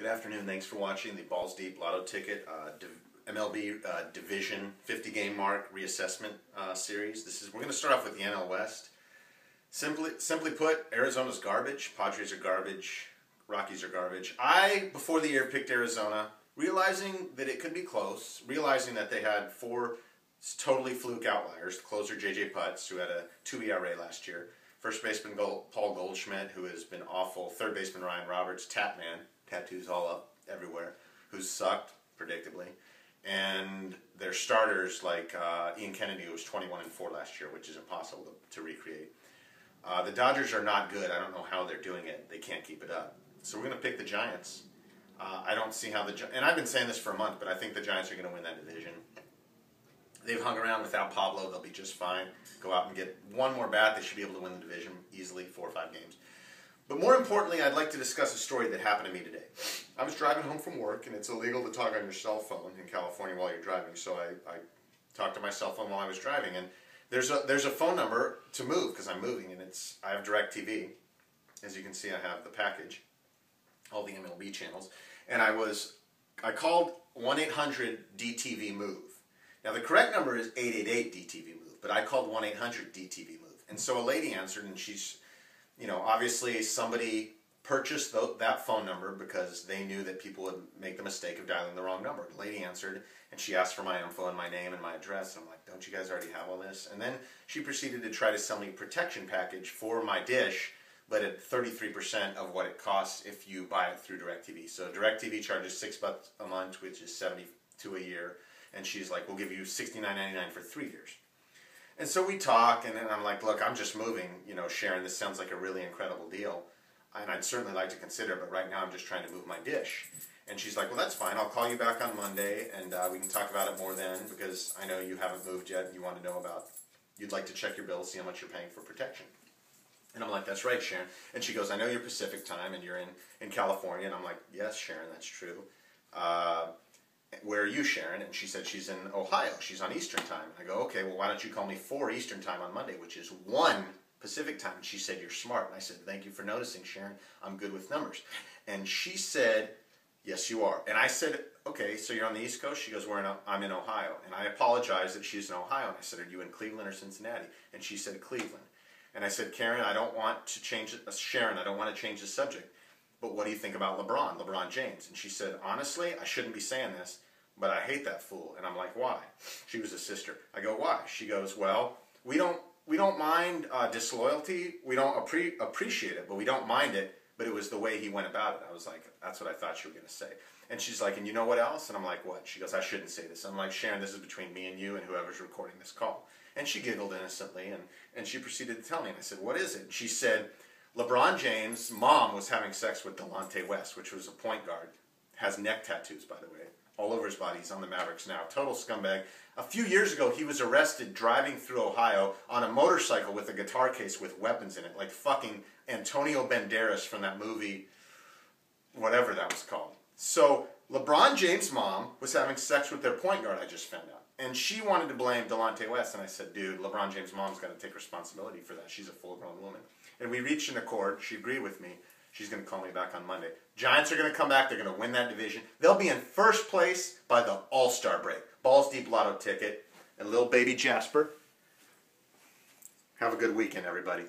Good afternoon. Thanks for watching the Balls Deep Lotto Ticket MLB Division 50-game mark reassessment series. We're going to start off with the NL West. Simply put, Arizona's garbage. Padres are garbage. Rockies are garbage. Before the year, picked Arizona, realizing that it could be close, realizing that they had four totally fluke outliers. The closer, J.J. Putz, who had a 2 ERA last year. First baseman Paul Goldschmidt, who has been awful. Third baseman Ryan Roberts, Tatman, tattoos all up everywhere, who's sucked, predictably. And their starters like Ian Kennedy, who was 21-4 last year, which is impossible to recreate. The Dodgers are not good. I don't know how they're doing it. They can't keep it up. So we're going to pick the Giants. I don't see how and I've been saying this for a month, but I think the Giants are going to win that division. They've hung around without Pablo. They'll be just fine. Go out and get one more bat. They should be able to win the division easily, 4 or 5 games. But more importantly, I'd like to discuss a story that happened to me today. I was driving home from work, and it's illegal to talk on your cell phone in California while you're driving, so I talked to my cell phone while I was driving. And there's a phone number to move, because I'm moving, and I have DirecTV. As you can see, I have the package, all the MLB channels. And I called 1-800-DTV-MOVE. Now, the correct number is 888-DTV-MOVE, but I called 1-800-DTV-MOVE. And so a lady answered, and she's, obviously somebody purchased that phone number because they knew that people would make the mistake of dialing the wrong number. The lady answered, and she asked for my info and my name and my address. And I'm like, don't you guys already have all this? And then she proceeded to try to sell me a protection package for my dish, but at 33% of what it costs if you buy it through DirecTV. So DirecTV charges $6 a month, which is $72 a year. And she's like, we'll give you $69.99 for 3 years. And so we talk, and then I'm like, look, I'm just moving, Sharon, this sounds like a really incredible deal. And I'd certainly like to consider it, but right now I'm just trying to move my dish. And she's like, well, that's fine. I'll call you back on Monday, and we can talk about it more then, because I know you haven't moved yet, and you want to know you'd like to check your bill, see how much you're paying for protection. And I'm like, that's right, Sharon. And she goes, I know you're Pacific time, and you're in California. And I'm like, yes, Sharon, that's true. Where are you, Sharon? And she said she's in Ohio. She's on Eastern time. I go, okay, well, why don't you call me 4 Eastern time on Monday, which is 1 Pacific time. And she said, you're smart. And I said, thank you for noticing, Sharon. I'm good with numbers. And she said, yes, you are. And I said, okay, so you're on the East Coast? She goes, I'm in Ohio. And I apologized that she's in Ohio. And I said, are you in Cleveland or Cincinnati? And she said, Cleveland. And I said, Sharon, I don't want to change the subject. But what do you think about LeBron James? And she said, honestly, I shouldn't be saying this, but I hate that fool. And I'm like, why? She was a sister. I go, why? She goes, well, we don't mind disloyalty. We don't appreciate it, but we don't mind it. But it was the way he went about it. I was like, that's what I thought you were going to say. And she's like, and you know what else? And I'm like, what? She goes, I shouldn't say this. I'm like, Sharon, this is between me and you and whoever's recording this call. And she giggled innocently, and she proceeded to tell me. And I said, what is it? And she said, LeBron James' mom was having sex with Delonte West, which was a point guard. Has neck tattoos, by the way, all over his body. He's on the Mavericks now. Total scumbag. A few years ago, he was arrested driving through Ohio on a motorcycle with a guitar case with weapons in it, like fucking Antonio Banderas from that movie, whatever that was called. So LeBron James' mom was having sex with their point guard, I just found out. And she wanted to blame Delonte West, and I said, dude, LeBron James' mom's got to take responsibility for that. She's a full-grown woman. And we reached an accord. She agreed with me. She's going to call me back on Monday. Giants are going to come back. They're going to win that division. They'll be in first place by the All-Star break. Balls Deep Lotto Ticket and little baby Jasper. Have a good weekend, everybody.